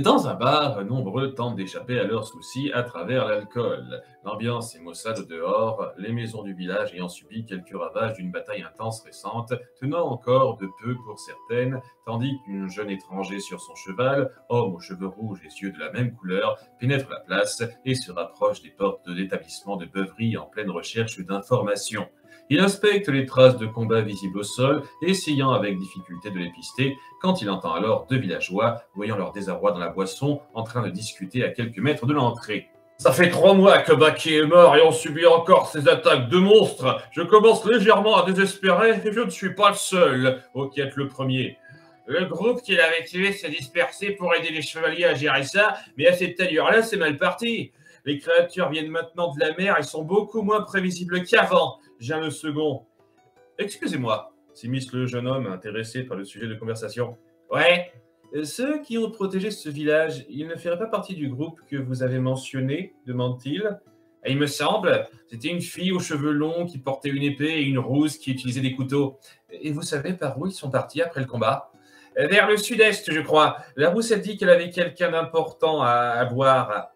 Dans un bar, nombreux tentent d'échapper à leurs soucis à travers l'alcool. L'ambiance est maussade dehors, les maisons du village ayant subi quelques ravages d'une bataille intense récente, tenant encore de peu pour certaines, tandis qu'un jeune étranger sur son cheval, homme aux cheveux rouges et yeux de la même couleur, pénètre la place et se rapproche des portes de l'établissement de beuverie en pleine recherche d'informations. Il inspecte les traces de combat visibles au sol, essayant avec difficulté de les pister, quand il entend alors deux villageois, voyant leur désarroi dans la boisson, en train de discuter à quelques mètres de l'entrée. Ça fait 3 mois que Baki est mort et on subit encore ces attaques de monstres. Je commence légèrement à désespérer et je ne suis pas le seul, inquiète le premier. Le groupe qu'il avait tué s'est dispersé pour aider les chevaliers à gérer ça, mais à cette allure-là, c'est mal parti. Les créatures viennent maintenant de la mer et sont beaucoup moins prévisibles qu'avant. J'ai le second. Excusez-moi, s'immisce le jeune homme intéressé par le sujet de conversation. Ouais, ceux qui ont protégé ce village, ils ne feraient pas partie du groupe que vous avez mentionné, demande-t-il. Il me semble, c'était une fille aux cheveux longs qui portait une épée et une rousse qui utilisait des couteaux. Et vous savez par où ils sont partis après le combat? Vers le sud-est, je crois. La rousse a dit qu'elle avait quelqu'un d'important à voir.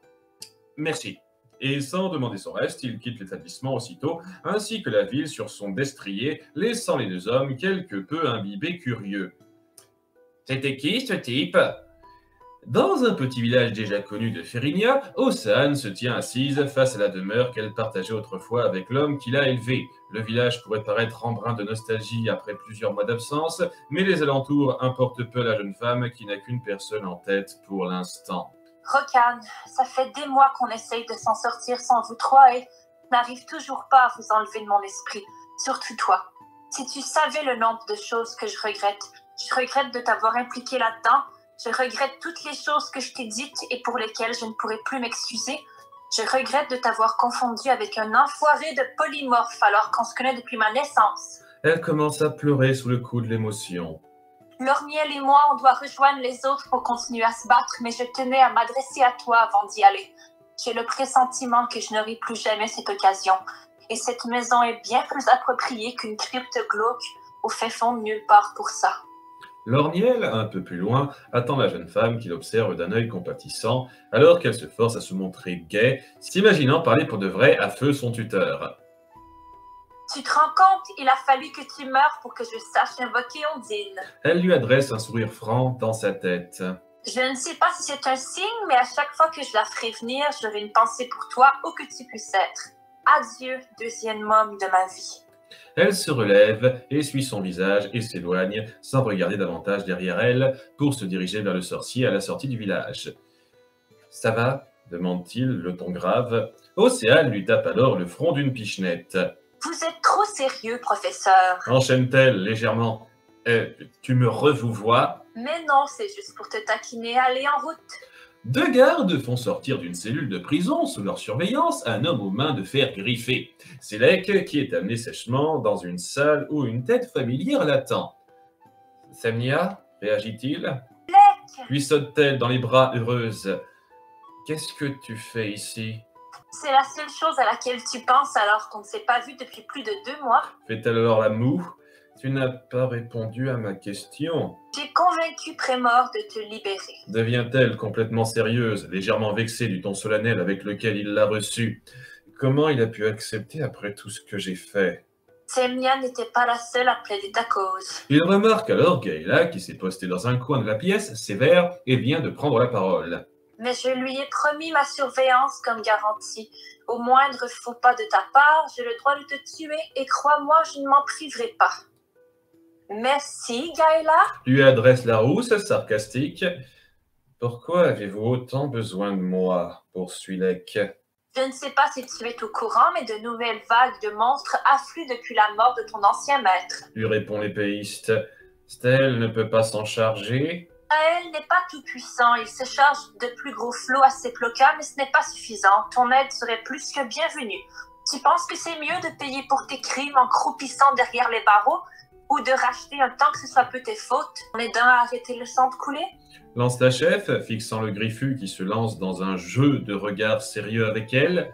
Merci. Et sans demander son reste, il quitte l'établissement aussitôt, ainsi que la ville sur son destrier, laissant les deux hommes quelque peu imbibés curieux. C'était qui, ce type? Dans un petit village déjà connu de Férinia, Océane se tient assise face à la demeure qu'elle partageait autrefois avec l'homme qui l'a élevée. Le village pourrait paraître empreint de nostalgie après plusieurs mois d'absence, mais les alentours importent peu à la jeune femme qui n'a qu'une personne en tête pour l'instant. Rokan, ça fait des mois qu'on essaye de s'en sortir sans vous trois et n'arrive toujours pas à vous enlever de mon esprit, surtout toi. Si tu savais le nombre de choses que je regrette de t'avoir impliqué là-dedans, je regrette toutes les choses que je t'ai dites et pour lesquelles je ne pourrai plus m'excuser. Je regrette de t'avoir confondu avec un enfoiré de polymorphe alors qu'on se connaît depuis ma naissance. Elle commence à pleurer sous le coup de l'émotion. Lormiel et moi, on doit rejoindre les autres pour continuer à se battre, mais je tenais à m'adresser à toi avant d'y aller. J'ai le pressentiment que je n'aurai plus jamais cette occasion. Et cette maison est bien plus appropriée qu'une crypte glauque au fin fond de nulle part pour ça. Lormiel, un peu plus loin, attend la jeune femme qu'il observe d'un œil compatissant, alors qu'elle se force à se montrer gaie, s'imaginant parler pour de vrai à feu son tuteur. Tu te rends compte, il a fallu que tu meures pour que je sache invoquer Ondine. Elle lui adresse un sourire franc dans sa tête. Je ne sais pas si c'est un signe, mais à chaque fois que je la ferai venir, j'aurai une pensée pour toi, où que tu puisses être. Adieu, deuxième homme de ma vie. Elle se relève, essuie son visage et s'éloigne, sans regarder davantage derrière elle, pour se diriger vers le sorcier à la sortie du village. « Ça va ?» demande-t-il, le ton grave. Océane lui tape alors le front d'une pichenette. « Vous êtes trop sérieux, professeur. » enchaîne-t-elle légèrement. « Tu me revouvoies ?» Mais non, c'est juste pour te taquiner. Allez, en route. Deux gardes font sortir d'une cellule de prison, sous leur surveillance, un homme aux mains de fer griffées. C'est Lek qui est amené sèchement dans une salle où une tête familière l'attend. « Samnia ?» réagit-il. « Lek !» lui saute-t-elle dans les bras heureuse. « Qu'est-ce que tu fais ici ?» C'est la seule chose à laquelle tu penses alors qu'on ne s'est pas vu depuis plus de 2 mois. Fait-elle alors la moue? Tu n'as pas répondu à ma question. J'ai convaincu Prémort de te libérer. Devient-elle complètement sérieuse, légèrement vexée du ton solennel avec lequel il l'a reçue. Comment il a pu accepter après tout ce que j'ai fait? Semnia n'était pas la seule à plaider ta cause. Il remarque alors Gaïla, qui s'est postée dans un coin de la pièce, sévère, et vient de prendre la parole. Mais je lui ai promis ma surveillance comme garantie. Au moindre faux pas de ta part, j'ai le droit de te tuer et crois-moi, je ne m'en priverai pas. Merci, Gaïla. Lui adresse la rousse, sarcastique. Pourquoi avez-vous autant besoin de moi? Poursuit Lek. Je ne sais pas si tu es au courant, mais de nouvelles vagues de monstres affluent depuis la mort de ton ancien maître. Lui répond l'épéiste. Stel ne peut pas s'en charger. Elle n'est pas tout puissant, il se charge de plus gros flots à ses plocas, mais ce n'est pas suffisant. Ton aide serait plus que bienvenue. Tu penses que c'est mieux de payer pour tes crimes en croupissant derrière les barreaux, ou de racheter un temps que ce soit peu tes fautes, en aidant à arrêter le sang de couler? Lance la chef, fixant le griffu qui se lance dans un jeu de regard sérieux avec elle.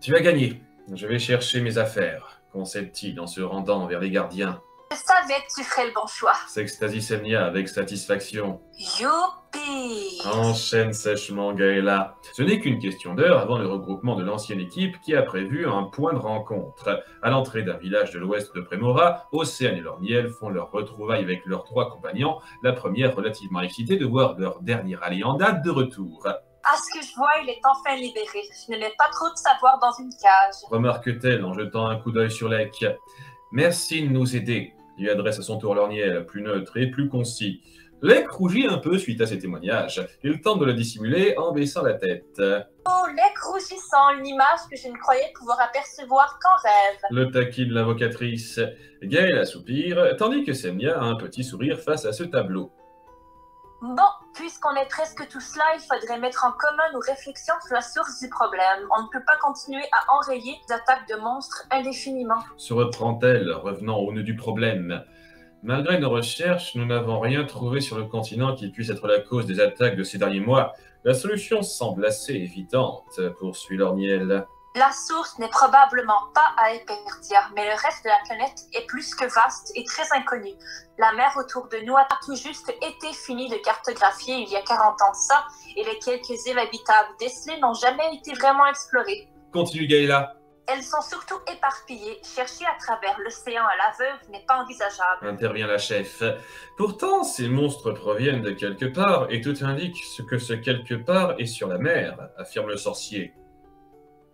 Tu as gagné. Je vais chercher mes affaires, concède-t-il en se rendant vers les gardiens. Je savais que tu ferais le bon choix. S'extasie Semnia avec satisfaction. Youpi! pire. Enchaîne sèchement Gaëla. Ce n'est qu'une question d'heure avant le regroupement de l'ancienne équipe qui a prévu un point de rencontre. À l'entrée d'un village de l'ouest de Prémora, Océane et Lormiel font leur retrouvaille avec leurs 3 compagnons, la première relativement excitée de voir leur dernier allié en date de retour. À ce que je vois, il est enfin libéré. Je ne l'ai pas trop de savoir dans une cage. Remarque-t-elle en jetant un coup d'œil sur Lec. Merci de nous aider, lui adresse à son tour Lormiel, plus neutre et plus concis. Lec rougit un peu suite à ces témoignages. Il tente de le dissimuler en baissant la tête. Oh, Lec rougissant, une image que je ne croyais pouvoir apercevoir qu'en rêve. Le taquine l'invocatrice. Gaëla soupire, tandis que Semnia a un petit sourire face à ce tableau. Bon, puisqu'on est presque tous là, il faudrait mettre en commun nos réflexions sur la source du problème. On ne peut pas continuer à enrayer les attaques de monstres indéfiniment. Se reprend-elle, revenant au nœud du problème. Malgré nos recherches, nous n'avons rien trouvé sur le continent qui puisse être la cause des attaques de ces derniers mois. La solution semble assez évidente, poursuit Lormiel. La source n'est probablement pas à Epertia, mais le reste de la planète est plus que vaste et très inconnu. La mer autour de nous a tout juste été finie de cartographier il y a 40 ans de ça, et les quelques îles habitables décelées n'ont jamais été vraiment explorées. Continue Gaëla. Elles sont surtout éparpillées. Chercher à travers l'océan à l'aveugle n'est pas envisageable. Intervient la chef. Pourtant, ces monstres proviennent de quelque part, et tout indique que ce quelque part est sur la mer, affirme le sorcier.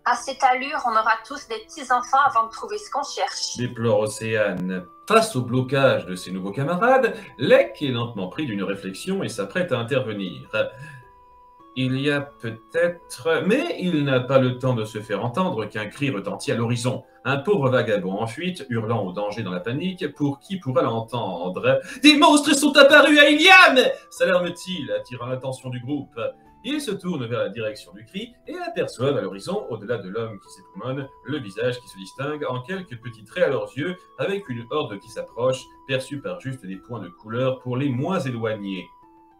À cette allure, on aura tous des petits-enfants avant de trouver ce qu'on cherche. Déplore Océane. Face au blocage de ses nouveaux camarades, Lec est lentement pris d'une réflexion et s'apprête à intervenir. Il y a peut-être... Mais il n'a pas le temps de se faire entendre qu'un cri retentit à l'horizon. Un pauvre vagabond en fuite, hurlant au danger dans la panique, pour qui pourra l'entendre. « Des monstres sont apparus à Iliam !» s'alarme-t-il, attirant l'attention du groupe. Il se tourne vers la direction du cri et aperçoivent à l'horizon, au-delà de l'homme qui s'époumonne, le visage qui se distingue en quelques petits traits à leurs yeux, avec une horde qui s'approche, perçue par juste des points de couleur pour les moins éloignés.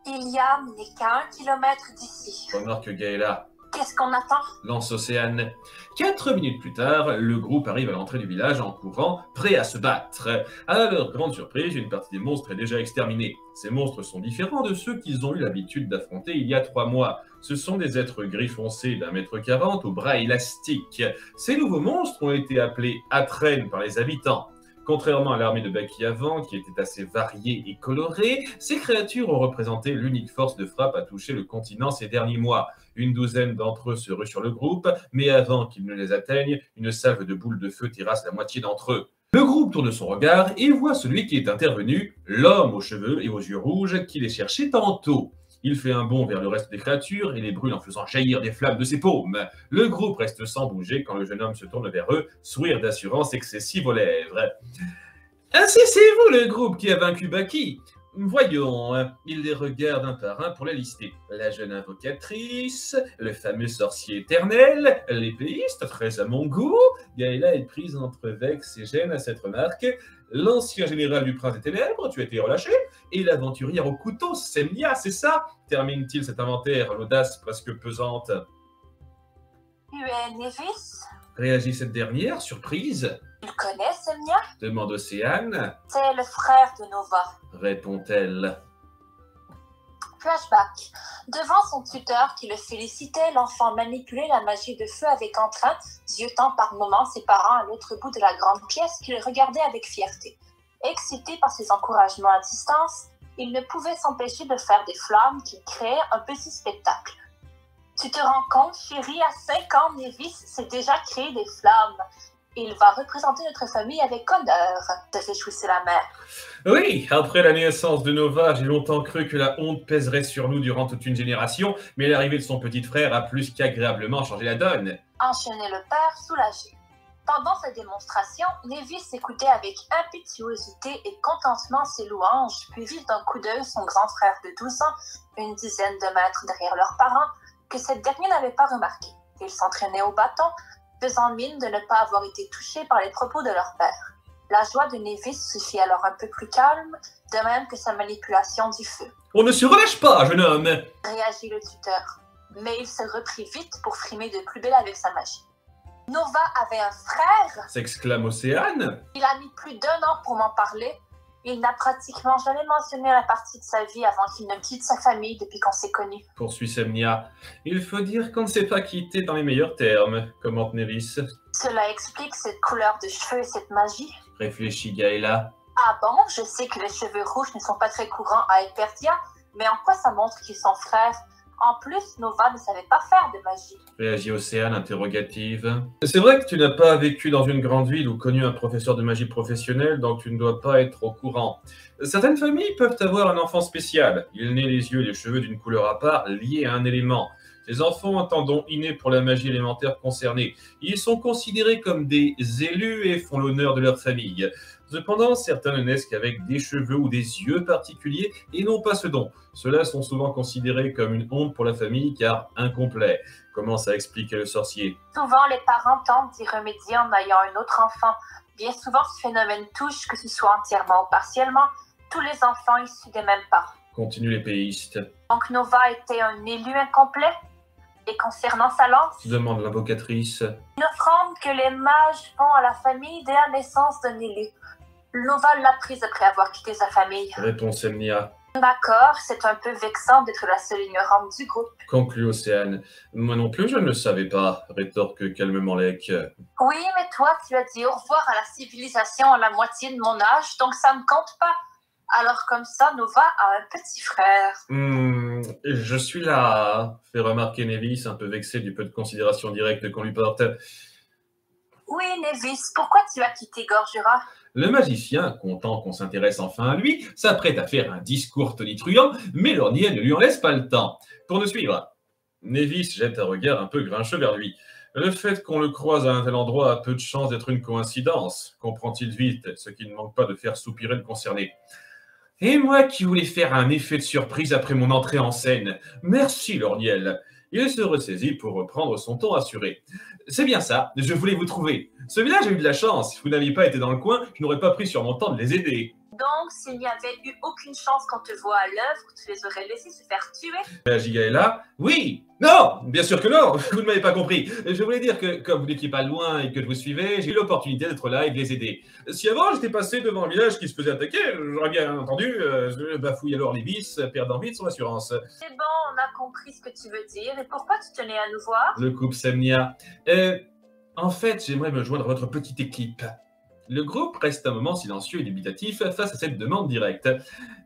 Iliam n'est qu'à 1 kilomètre d'ici. Remarque Gaëla. Qu'est-ce qu'on attend? Lance Océane. 4 minutes plus tard, le groupe arrive à l'entrée du village en courant, prêt à se battre. À leur grande surprise, une partie des monstres est déjà exterminée. Ces monstres sont différents de ceux qu'ils ont eu l'habitude d'affronter il y a 3 mois. Ce sont des êtres gris foncés d'1,40 m aux bras élastiques. Ces nouveaux monstres ont été appelés Atrènes par les habitants. Contrairement à l'armée de Baki avant, qui était assez variée et colorée, ces créatures ont représenté l'unique force de frappe à toucher le continent ces derniers mois. Une douzaine d'entre eux se ruent sur le groupe, mais avant qu'ils ne les atteignent, une salve de boules de feu terrasse la moitié d'entre eux. Le groupe tourne son regard et voit celui qui est intervenu, l'homme aux cheveux et aux yeux rouges qui les cherchait tantôt. Il fait un bond vers le reste des créatures et les brûle en faisant jaillir des flammes de ses paumes. Le groupe reste sans bouger quand le jeune homme se tourne vers eux, sourire d'assurance excessif aux lèvres. « C'est vous le groupe qui a vaincu Baki ?» Voyons, il les regarde un par un pour les lister. La jeune invocatrice, le fameux sorcier éternel, l'épéiste, très à mon goût. Gaëla est prise entre vexe et gêne à cette remarque. L'ancien général du prince des ténèbres, tu as été relâché. Et l'aventurière au couteau, Semnia, c'est ça? Termine-t-il cet inventaire, l'audace presque pesante. Tu es Nevis? Réagit cette dernière, surprise. Tu connais Semnia? Demande Océane. C'est le frère de Nova. Répond-elle. Flashback. Devant son tuteur qui le félicitait, l'enfant manipulait la magie de feu avec entrain, ziotant par moments ses parents à l'autre bout de la grande pièce qui le regardaient avec fierté. Excité par ses encouragements à distance, il ne pouvait s'empêcher de faire des flammes qui créaient un petit spectacle. Tu te rends compte, chérie, à 5 ans, Nevis s'est déjà créé des flammes. Il va représenter notre famille avec honneur, se réjouissait la mère. Oui, après la naissance de Nova, j'ai longtemps cru que la honte pèserait sur nous durant toute une génération, mais l'arrivée de son petit frère a plus qu'agréablement changé la donne. Enchaînait le père, soulagé. Pendant cette démonstration, Nevis écoutait avec impétuosité et contentement ses louanges, puis vit d'un coup d'œil son grand frère de 12 ans, une dizaine de mètres derrière leurs parents, que cette dernière n'avait pas remarqué. Ils s'entraînaient au bâton, faisant mine de ne pas avoir été touchés par les propos de leur père. La joie de Nevis se fit alors un peu plus calme, de même que sa manipulation du feu. « On ne se relâche pas, jeune homme !» réagit le tuteur. Mais il se reprit vite pour frimer de plus belle avec sa magie. « Nova avait un frère ?» s'exclame Océane. Il a mis plus d'1 an pour m'en parler. Il n'a pratiquement jamais mentionné la partie de sa vie avant qu'il ne quitte sa famille depuis qu'on s'est connus. Poursuit Semnia. Il faut dire qu'on ne s'est pas quitté dans les meilleurs termes, commente Nevis. Cela explique cette couleur de cheveux et cette magie. Réfléchit Gaëla. Ah bon, je sais que les cheveux rouges ne sont pas très courants à Eperdia, mais en quoi ça montre qu'ils sont frères? En plus, Nova ne savait pas faire de magie. Réagit Océane, interrogative. C'est vrai que tu n'as pas vécu dans une grande ville ou connu un professeur de magie professionnel, donc tu ne dois pas être au courant. Certaines familles peuvent avoir un enfant spécial. Il naît les yeux et les cheveux d'une couleur à part, liés à un élément. Ces enfants ont un don inné pour la magie élémentaire concernée. Ils sont considérés comme des élus et font l'honneur de leur famille. Cependant, certains ne naissent qu'avec des cheveux ou des yeux particuliers et n'ont pas ce don. Ceux-là sont souvent considérés comme une honte pour la famille car incomplets. Commence à expliquer le sorcier. Souvent, les parents tentent d'y remédier en ayant un autre enfant. Bien souvent, ce phénomène touche, que ce soit entièrement ou partiellement, tous les enfants issus des mêmes parents. Continue l'épéiste. Donc Nova était un élu incomplet? Et concernant sa lance, Demande l'invocatrice. une offrande que les mages font à la famille dès la naissance d'un élu. Nova l'a prise après avoir quitté sa famille. Répond Semnia. D'accord, c'est un peu vexant d'être la seule ignorante du groupe. Conclut Océane. Moi non plus, je ne le savais pas, rétorque calmement Lek. Oui, mais toi, tu as dit au revoir à la civilisation à la moitié de mon âge, donc ça ne compte pas. Alors comme ça, Nova a un petit frère. Je suis là, fait remarquer Nevis, un peu vexé du peu de considération directe qu'on lui porte. Oui, Nevis, pourquoi tu as quitté Gorgera? Le magicien, content qu'on s'intéresse enfin à lui, s'apprête à faire un discours tonitruant, mais Lorniel ne lui en laisse pas le temps. Pour nous suivre, Nevis jette un regard un peu grincheux vers lui. Le fait qu'on le croise à un tel endroit a peu de chance d'être une coïncidence, comprend-il vite, ce qui ne manque pas de faire soupirer le concerné. Et moi qui voulais faire un effet de surprise après mon entrée en scène. Merci, Lorniel. Il se ressaisit pour reprendre son ton assuré. C'est bien ça, je voulais vous trouver. Ce village a eu de la chance. Si vous n'aviez pas été dans le coin, je n'aurais pas pris sur mon temps de les aider. Donc, s'il n'y avait eu aucune chance qu'on te voit à l'œuvre, tu les aurais laissés se faire tuer? Réagit Gaëla. Oui. Non, bien sûr que non, vous ne m'avez pas compris. Je voulais dire que, comme vous n'étiez pas loin et que je vous suivais, j'ai eu l'opportunité d'être là et de les aider. Si avant j'étais passé devant un village qui se faisait attaquer, j'aurais bien entendu, je bafouille alors les vis, perdant vite son assurance. C'est bon, on a compris ce que tu veux dire. Et pourquoi tu tenais à nous voir? Le couple Semnia. En fait, j'aimerais me joindre à votre petite équipe. Le groupe reste un moment silencieux et dubitatif face à cette demande directe.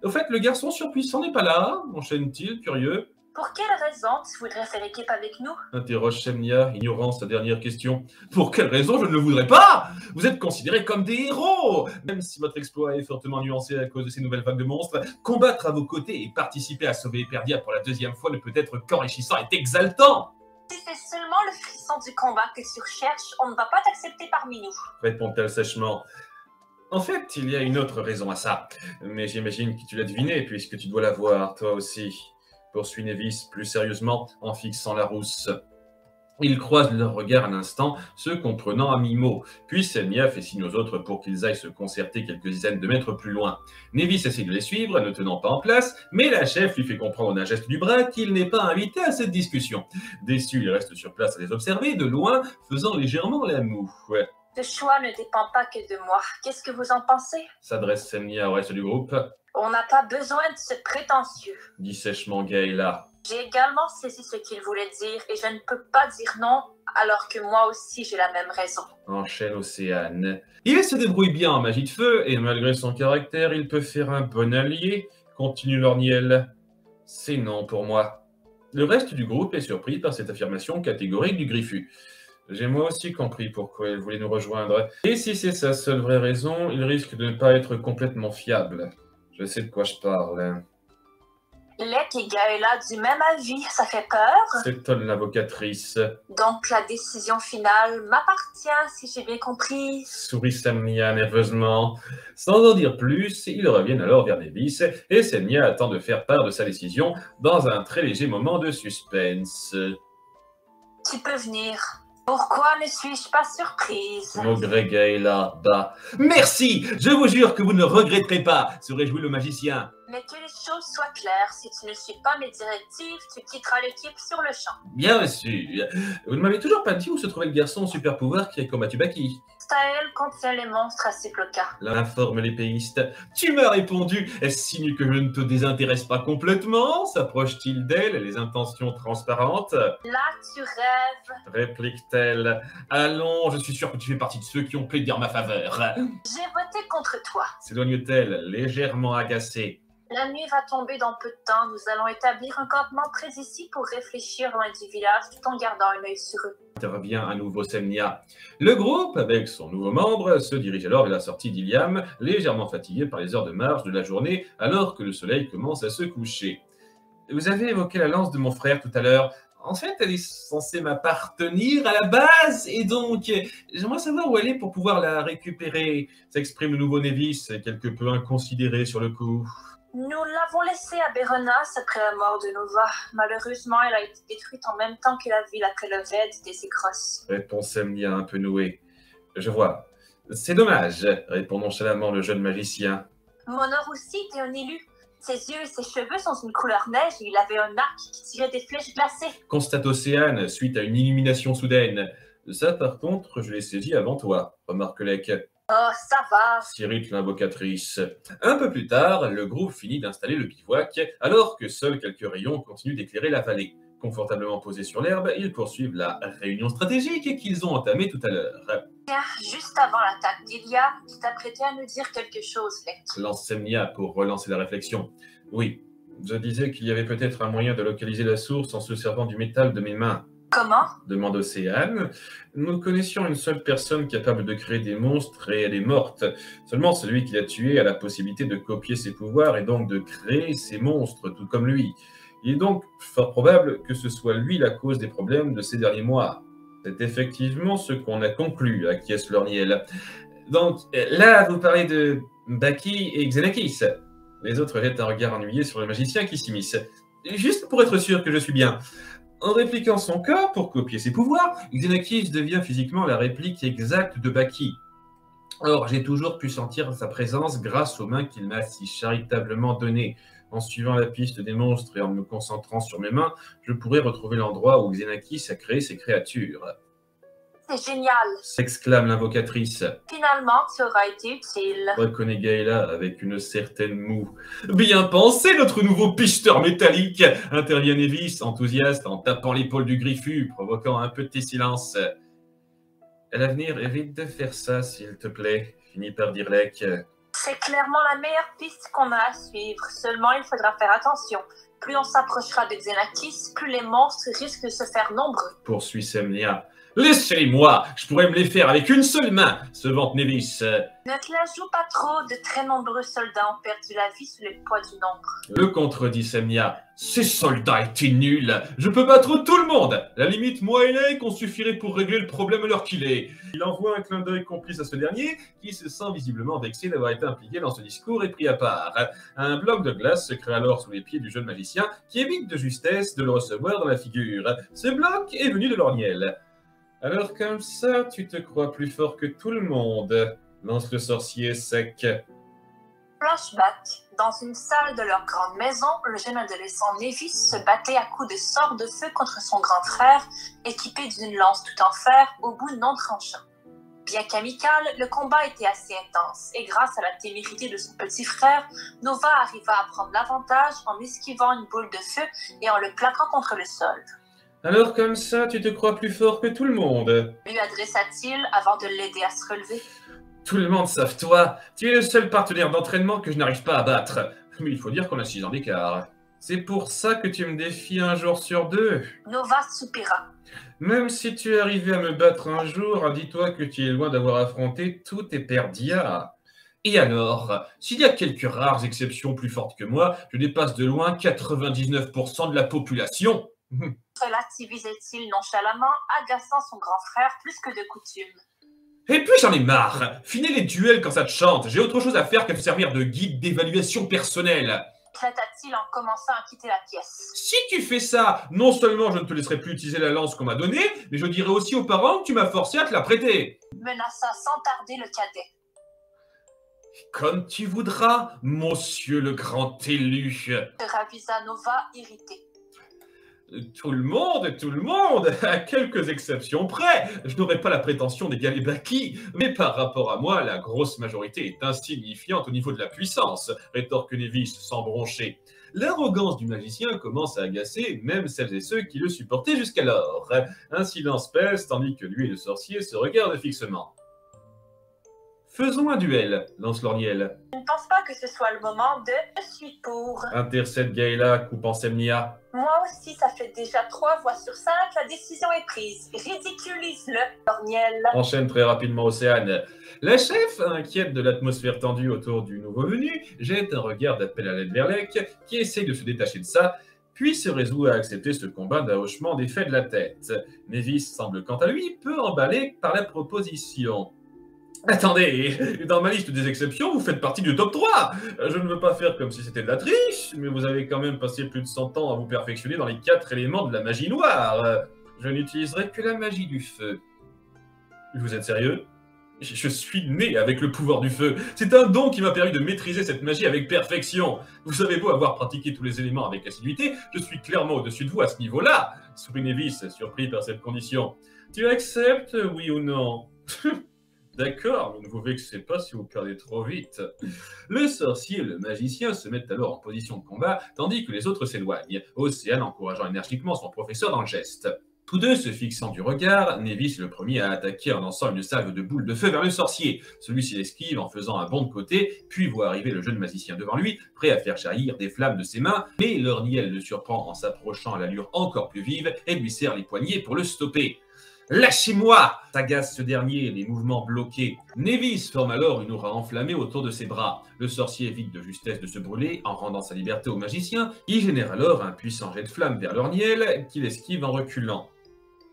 Au fait, le garçon surpuissant n'est pas là, enchaîne-t-il, curieux. Pour quelle raison tu voudrais faire équipe avec nous? Interroge Semnia, ignorant sa dernière question. Pour quelle raison je ne le voudrais pas? Vous êtes considérés comme des héros. Même si votre exploit est fortement nuancé à cause de ces nouvelles vagues de monstres, combattre à vos côtés et participer à sauver Eperdia pour la deuxième fois ne peut être qu'enrichissant et exaltant. Si c'est seulement le frisson du combat que tu recherches, on ne va pas t'accepter parmi nous. Répond-elle sèchement. En fait, il y a une autre raison à ça. Mais j'imagine que tu l'as deviné, puisque tu dois la voir, toi aussi. Poursuit Nevis plus sérieusement en fixant la rousse. Ils croisent leurs regards un instant, se comprenant à mi-mot. Puis Semnia fait signe aux autres pour qu'ils aillent se concerter quelques dizaines de mètres plus loin. Nevis essaie de les suivre, ne tenant pas en place, mais la chef lui fait comprendre d'un geste du bras qu'il n'est pas invité à cette discussion. Déçu, il reste sur place à les observer de loin, faisant légèrement la moue. Ouais. Ce choix ne dépend pas que de moi. Qu'est-ce que vous en pensez? S'adresse Semnia au reste du groupe. On n'a pas besoin de ce prétentieux. Dit sèchement Gaëla. J'ai également saisi ce qu'il voulait dire et je ne peux pas dire non alors que moi aussi j'ai la même raison. Enchaîne Océane. Il se débrouille bien en magie de feu et malgré son caractère, il peut faire un bon allié. Continue Lorniel. C'est non pour moi. Le reste du groupe est surpris par cette affirmation catégorique du Griffu. J'ai moi aussi compris pourquoi il voulait nous rejoindre. Et si c'est sa seule vraie raison, il risque de ne pas être complètement fiable. Je sais de quoi je parle. Lek et Gaëla du même avis, ça fait peur? S'étonne l'invocatrice. Donc la décision finale m'appartient, si j'ai bien compris. Sourit Semnia nerveusement. Sans en dire plus, ils reviennent alors vers Nevis et Semnia attend de faire part de sa décision dans un très léger moment de suspense. Tu peux venir. Pourquoi ne suis-je pas surprise? Maugret Gaëla bas. Merci! Je vous jure que vous ne regretterez pas, se réjouit le magicien. Mais que les choses soient claires, si tu ne suis pas mes directives, tu quitteras l'équipe sur le champ. Bien sûr. Vous ne m'avez toujours pas dit où se trouvait le garçon au super pouvoir qui a combattu Baki. Staël contient les monstres à Ciploca. L'informe l'épéiste. Tu m'as répondu. Est-ce signe que je ne te désintéresse pas complètement? S'approche-t-il d'elle, les intentions transparentes? Là, tu rêves. Réplique-t-elle. Allons, je suis sûr que tu fais partie de ceux qui ont plaidé en ma faveur. J'ai voté contre toi. S'éloigne-t-elle, légèrement agacée. La nuit va tomber dans peu de temps. Nous allons établir un campement près d'ici pour réfléchir loin du village tout en gardant un œil sur eux. Intervient à nouveau Semnia. Le groupe, avec son nouveau membre, se dirige alors vers la sortie d'Iliam, légèrement fatigué par les heures de marche de la journée, alors que le soleil commence à se coucher. Vous avez évoqué la lance de mon frère tout à l'heure. En fait, elle est censée m'appartenir à la base, et donc, j'aimerais savoir où elle est pour pouvoir la récupérer. S'exprime le nouveau Nevis, quelque peu inconsidéré sur le coup. Nous l'avons laissée à Bérenas après la mort de Nova. Malheureusement, elle a été détruite en même temps que la ville après le raid des Écrosses. Répond Semnia un peu noué. Je vois. C'est dommage, répond nonchalamment le jeune magicien. Monor aussi était un élu. Ses yeux et ses cheveux sont une couleur neige et il avait un arc qui tirait des flèches glacées. Constate Océane, suite à une illumination soudaine. Ça, par contre, je l'ai saisi avant toi, remarque Lek. Oh, ça va. S'irrite l'invocatrice. Un peu plus tard, le groupe finit d'installer le bivouac, alors que seuls quelques rayons continuent d'éclairer la vallée. Confortablement posés sur l'herbe, ils poursuivent la réunion stratégique qu'ils ont entamée tout à l'heure. Tiens, juste avant l'attaque d'Ilia, tu t'apprêtais à nous dire quelque chose, Lek. Lance Semnia pour relancer la réflexion. Oui, je disais qu'il y avait peut-être un moyen de localiser la source en se servant du métal de mes mains. Comment? Demande Océane. Nous connaissions une seule personne capable de créer des monstres et elle est morte. Seulement celui qui l'a tué a la possibilité de copier ses pouvoirs et donc de créer ces monstres, tout comme lui. Il est donc fort probable que ce soit lui la cause des problèmes de ces derniers mois. C'est effectivement ce qu'on a conclu, acquiesce Lorniel. Donc là, vous parlez de Baki et Xenakis. Les autres jettent un regard ennuyé sur le magicien qui s'immisce. Juste pour être sûr que je suis bien. En répliquant son corps pour copier ses pouvoirs, Xenakis devient physiquement la réplique exacte de Baki. Or, j'ai toujours pu sentir sa présence grâce aux mains qu'il m'a si charitablement données. En suivant la piste des monstres et en me concentrant sur mes mains, je pourrais retrouver l'endroit où Xenakis a créé ses créatures. C'est génial. S'exclame l'invocatrice. Finalement, tu auras été utile. Reconnaît Gaëla avec une certaine moue. Bien pensé, notre nouveau pisteur métallique, intervient Nevis, enthousiaste, en tapant l'épaule du griffu, provoquant un petit silence. À l'avenir, évite de faire ça, s'il te plaît, finit par dire Lek. C'est clairement la meilleure piste qu'on a à suivre. Seulement, il faudra faire attention. Plus on s'approchera de Xenakis, plus les monstres risquent de se faire nombreux. Poursuit Semnia. Laissez-moi, je pourrais me les faire avec une seule main, se vante Nevis. Ne te la joue pas trop, de très nombreux soldats ont perdu la vie sous le poids du nombre. Le contredit Semnia. Ces soldats étaient nuls. Je peux battre tout le monde. La limite, moi et Lek, on suffirait pour régler le problème à l'heure qu'il est. Il envoie un clin d'œil complice à ce dernier, qui se sent visiblement vexé d'avoir été impliqué dans ce discours et pris à part. Un bloc de glace se crée alors sous les pieds du jeune magicien, qui évite de justesse de le recevoir dans la figure. Ce bloc est venu de Lorniel. Alors comme ça, tu te crois plus fort que tout le monde, lance le sorcier sec. Flashback. Dans une salle de leur grande maison, le jeune adolescent Nevis se battait à coups de sorts de feu contre son grand frère, équipé d'une lance tout en fer au bout non tranchant. Bien qu'amical, le combat était assez intense, et grâce à la témérité de son petit frère, Nova arriva à prendre l'avantage en esquivant une boule de feu et en le plaquant contre le sol. Alors comme ça, tu te crois plus fort que tout le monde, Lui adressa-t-il avant de l'aider à se relever. Tout le monde sauf toi. Tu es le seul partenaire d'entraînement que je n'arrive pas à battre. Mais il faut dire qu'on a 6 ans d'écart. C'est pour ça que tu me défies un jour sur 2. Nova soupira. Même si tu es arrivé à me battre un jour, dis-toi que tu es loin d'avoir affronté tous tes perdias. Et alors, s'il y a quelques rares exceptions plus fortes que moi, je dépasse de loin 99% de la population. Relativisait-il nonchalamment, agaçant son grand frère plus que de coutume. Et puis j'en ai marre. Finis les duels quand ça te chante. J'ai autre chose à faire que de servir de guide d'évaluation personnelle. Éclata-t-il en commençant à quitter la pièce. Si tu fais ça, non seulement je ne te laisserai plus utiliser la lance qu'on m'a donnée, mais je dirai aussi aux parents que tu m'as forcé à te la prêter. Menaça sans tarder le cadet. Comme tu voudras, monsieur le grand élu. Se ravisa Nova, irrité. Tout le monde, à quelques exceptions près. Je n'aurais pas la prétention d'égaler Baki, mais par rapport à moi, la grosse majorité est insignifiante au niveau de la puissance, rétorque Nevis sans broncher. L'arrogance du magicien commence à agacer même celles et ceux qui le supportaient jusqu'alors. Un silence pèse tandis que lui et le sorcier se regardent fixement. Faisons un duel, lance Lorniel. Je ne pense pas que ce soit le moment de « Je suis pour ». Intercède Gaëla, coupant Semnia. Moi aussi, ça fait déjà 3 voix sur 5, la décision est prise. Ridiculise-le, Lorniel. Enchaîne très rapidement Océane. La chef, inquiète de l'atmosphère tendue autour du nouveau venu, jette un regard d'appel à l'aide vers Lek, qui essaye de se détacher de ça, puis se résout à accepter ce combat d'un hochement défait de la tête. Nevis semble quant à lui peu emballé par la proposition. Attendez, dans ma liste des exceptions, vous faites partie du top 3. Je ne veux pas faire comme si c'était de la triche, mais vous avez quand même passé plus de 100 ans à vous perfectionner dans les 4 éléments de la magie noire. Je n'utiliserai que la magie du feu. Vous êtes sérieux ? Je suis né avec le pouvoir du feu. C'est un don qui m'a permis de maîtriser cette magie avec perfection. Vous avez beau avoir pratiqué tous les éléments avec assiduité, je suis clairement au-dessus de vous à ce niveau-là. Sourit Nevis, surpris par cette condition. Tu acceptes, oui ou non ? D'accord, mais ne vous vexez pas si vous perdez trop vite. Le sorcier et le magicien se mettent alors en position de combat, tandis que les autres s'éloignent, Océane encourageant énergiquement son professeur dans le geste. Tous deux se fixant du regard, Nevis est le premier à attaquer en lançant une salve de boules de feu vers le sorcier. Celui-ci l'esquive en faisant un bond de côté, puis voit arriver le jeune magicien devant lui, prêt à faire jaillir des flammes de ses mains, mais Lorniel le surprend en s'approchant à l'allure encore plus vive et lui serre les poignets pour le stopper. « Lâchez-moi » s'agace ce dernier, les mouvements bloqués. Nevis forme alors une aura enflammée autour de ses bras. Le sorcier évite de justesse de se brûler en rendant sa liberté au magicien. Il génère alors un puissant jet de flamme vers Lorniel, qu'il esquive en reculant.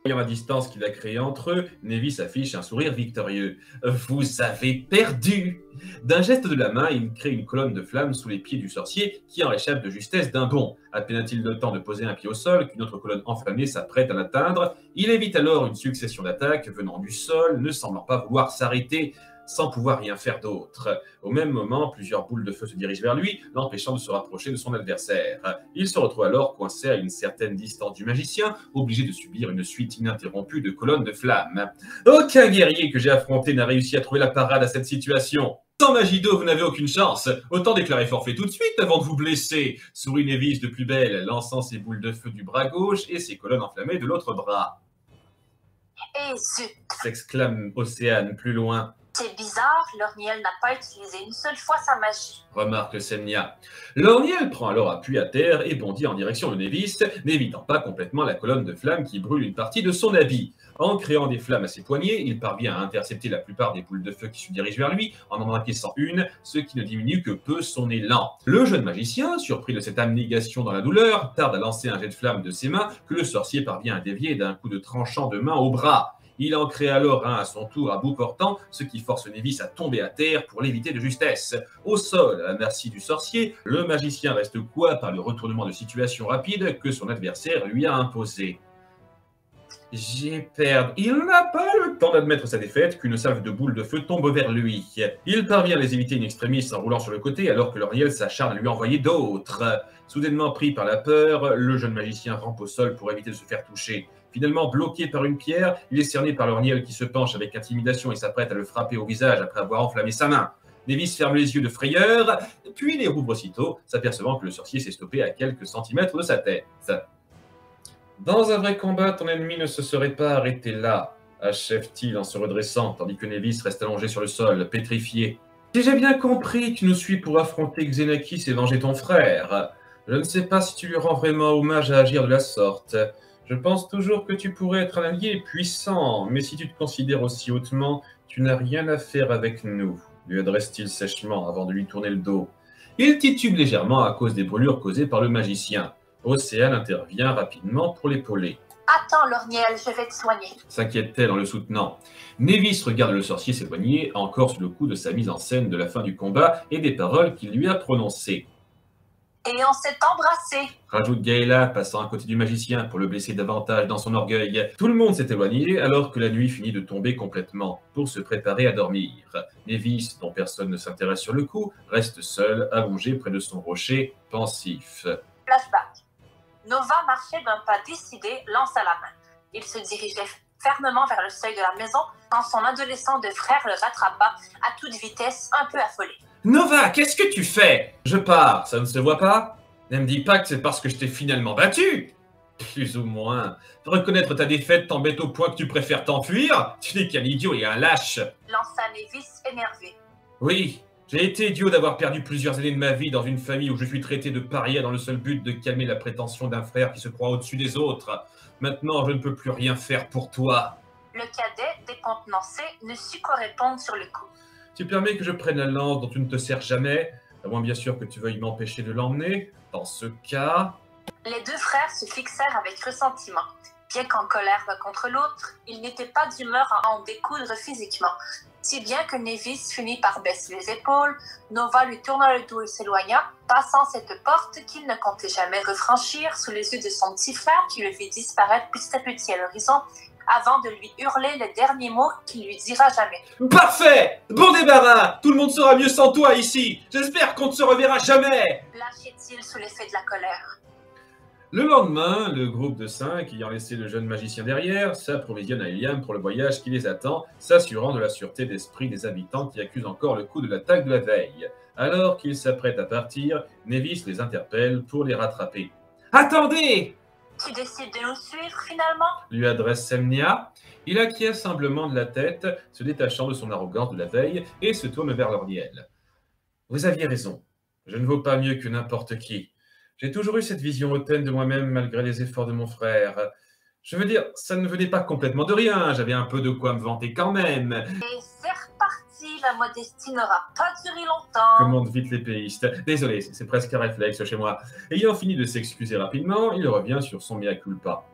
Voyant la distance qu'il a créée entre eux, Nevis affiche un sourire victorieux. « Vous avez perdu !» D'un geste de la main, il crée une colonne de flammes sous les pieds du sorcier qui en échappe de justesse d'un bond. À peine a-t-il le temps de poser un pied au sol qu'une autre colonne enflammée s'apprête à l'atteindre. Il évite alors une succession d'attaques venant du sol, ne semblant pas vouloir s'arrêter, sans pouvoir rien faire d'autre. Au même moment, plusieurs boules de feu se dirigent vers lui, l'empêchant de se rapprocher de son adversaire. Il se retrouve alors coincé à une certaine distance du magicien, obligé de subir une suite ininterrompue de colonnes de flammes. Aucun guerrier que j'ai affronté n'a réussi à trouver la parade à cette situation. Sans magie d'eau, vous n'avez aucune chance. Autant déclarer forfait tout de suite avant de vous blesser. Sourit Nevis de plus belle, lançant ses boules de feu du bras gauche et ses colonnes enflammées de l'autre bras. Et zut! S'exclame Océane plus loin. C'est bizarre, Lorniel n'a pas utilisé une seule fois sa magie. Remarque Semnia. Lorniel prend alors appui à terre et bondit en direction de Nevis, n'évitant pas complètement la colonne de flammes qui brûle une partie de son habit. En créant des flammes à ses poignets, il parvient à intercepter la plupart des boules de feu qui se dirigent vers lui, en encaissant une, ce qui ne diminue que peu son élan. Le jeune magicien, surpris de cette abnégation dans la douleur, tarde à lancer un jet de flamme de ses mains que le sorcier parvient à dévier d'un coup de tranchant de main au bras. Il en crée alors un à son tour à bout portant, ce qui force Nevis à tomber à terre pour l'éviter de justesse. Au sol, à la merci du sorcier, le magicien reste court par le retournement de situation rapide que son adversaire lui a imposé. J'ai perdu. Il n'a pas le temps d'admettre sa défaite qu'une salve de boules de feu tombe vers lui. Il parvient à les éviter in extremis en roulant sur le côté alors que Lorniel s'acharne à lui envoyer d'autres. Soudainement pris par la peur, le jeune magicien rampe au sol pour éviter de se faire toucher. Finalement bloqué par une pierre, il est cerné par Lorniel qui se penche avec intimidation et s'apprête à le frapper au visage après avoir enflammé sa main. Nevis ferme les yeux de frayeur, puis les rouvre aussitôt, s'apercevant que le sorcier s'est stoppé à quelques centimètres de sa tête. Dans un vrai combat, ton ennemi ne se serait pas arrêté là, achève-t-il en se redressant, tandis que Nevis reste allongé sur le sol, pétrifié. Si j'ai bien compris, tu nous suis pour affronter Xenakis et venger ton frère. Je ne sais pas si tu lui rends vraiment hommage à agir de la sorte. Je pense toujours que tu pourrais être un allié puissant, mais si tu te considères aussi hautement, tu n'as rien à faire avec nous, lui adresse-t-il sèchement avant de lui tourner le dos. Il titube légèrement à cause des brûlures causées par le magicien. Océane intervient rapidement pour l'épauler. Attends, Lorniel, je vais te soigner. S'inquiète-t-elle en le soutenant. Nevis regarde le sorcier s'éloigner, encore sous le coup de sa mise en scène de la fin du combat et des paroles qu'il lui a prononcées. Et on s'est embrassé, rajoute Gaëla, passant à côté du magicien pour le blesser davantage dans son orgueil. Tout le monde s'est éloigné alors que la nuit finit de tomber complètement, pour se préparer à dormir. Nevis, dont personne ne s'intéresse sur le coup, reste seul, allongé près de son rocher, pensif. Flashback. Nova marchait d'un pas décidé, lance à la main. Il se dirigeait fermement vers le seuil de la maison quand son adolescent de frère le rattrapa à toute vitesse, un peu affolé. Nova, qu'est-ce que tu fais? Je pars, ça ne se voit pas? Ne me dis pas que c'est parce que je t'ai finalement battu? Plus ou moins. Reconnaître ta défaite t'embête au point que tu préfères t'enfuir? Tu n'es qu'un idiot et un lâche. Lança Nevis énervé. Oui, j'ai été idiot d'avoir perdu plusieurs années de ma vie dans une famille où je suis traité de paria dans le seul but de calmer la prétention d'un frère qui se croit au-dessus des autres. Maintenant, je ne peux plus rien faire pour toi. Le cadet, décontenancé, ne sut quoi répondre sur le coup. Tu permets que je prenne la lance dont tu ne te sers jamais, à moins bien sûr que tu veuilles m'empêcher de l'emmener. Dans ce cas... Les deux frères se fixèrent avec ressentiment. Bien qu'en colère l'un contre l'autre, ils n'étaient pas d'humeur à en découdre physiquement. Si bien que Nevis finit par baisser les épaules, Nova lui tourna le dos et s'éloigna, passant cette porte qu'il ne comptait jamais refranchir sous les yeux de son petit frère qui le vit disparaître petit à petit à l'horizon, avant de lui hurler les derniers mots qu'il lui dira jamais. Parfait! Bon débarras! Tout le monde sera mieux sans toi ici! J'espère qu'on ne se reverra jamais! Lâchait-il sous l'effet de la colère. Le lendemain, le groupe de 5, ayant laissé le jeune magicien derrière, s'approvisionne à Iliam pour le voyage qui les attend, s'assurant de la sûreté d'esprit des habitants qui accusent encore le coup de l'attaque de la veille. Alors qu'ils s'apprêtent à partir, Nevis les interpelle pour les rattraper. « Attendez !» Tu décides de nous suivre finalement? Lui adresse Semnia. Il acquiesce humblement de la tête, se détachant de son arrogance de la veille, et se tourne vers Lordiel. « Vous aviez raison. Je ne vaux pas mieux que n'importe qui. J'ai toujours eu cette vision hautaine de moi-même malgré les efforts de mon frère. Je veux dire, ça ne venait pas complètement de rien, j'avais un peu de quoi me vanter quand même. » Et c'est reparti, la modestie n'aura pas duré longtemps. Commande vite l'épéiste. Désolé, c'est presque un réflexe chez moi. Ayant fini de s'excuser rapidement, il revient sur son mea culpa.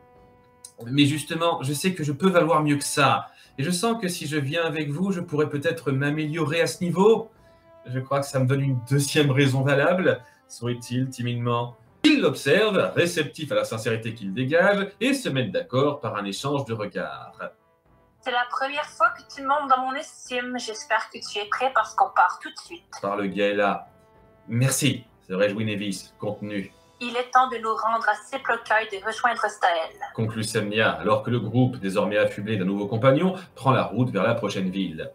Mais justement, je sais que je peux valoir mieux que ça. Et je sens que si je viens avec vous, je pourrais peut-être m'améliorer à ce niveau. Je crois que ça me donne une deuxième raison valable, sourit-il timidement. Ils l'observent, réceptifs à la sincérité qu'il dégage, et se mettent d'accord par un échange de regards. C'est la première fois que tu montes dans mon estime. J'espère que tu es prêt parce qu'on part tout de suite. Parle Gaëla. Merci, se réjouit Nevis, contenu. Il est temps de nous rendre à Seplokai de rejoindre Staël. Conclut Semnia, alors que le groupe, désormais affublé d'un nouveau compagnon, prend la route vers la prochaine ville.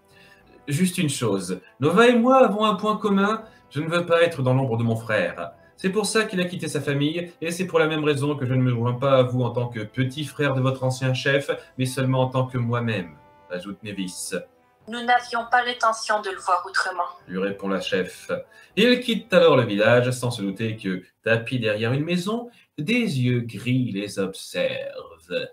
Juste une chose, Nova et moi avons un point commun, je ne veux pas être dans l'ombre de mon frère. C'est pour ça qu'il a quitté sa famille, et c'est pour la même raison que je ne me joins pas à vous en tant que petit frère de votre ancien chef, mais seulement en tant que moi-même, ajoute Nevis. Nous n'avions pas l'intention de le voir autrement, lui répond la chef. Il quitte alors le village sans se douter que, tapis derrière une maison, des yeux gris les observent.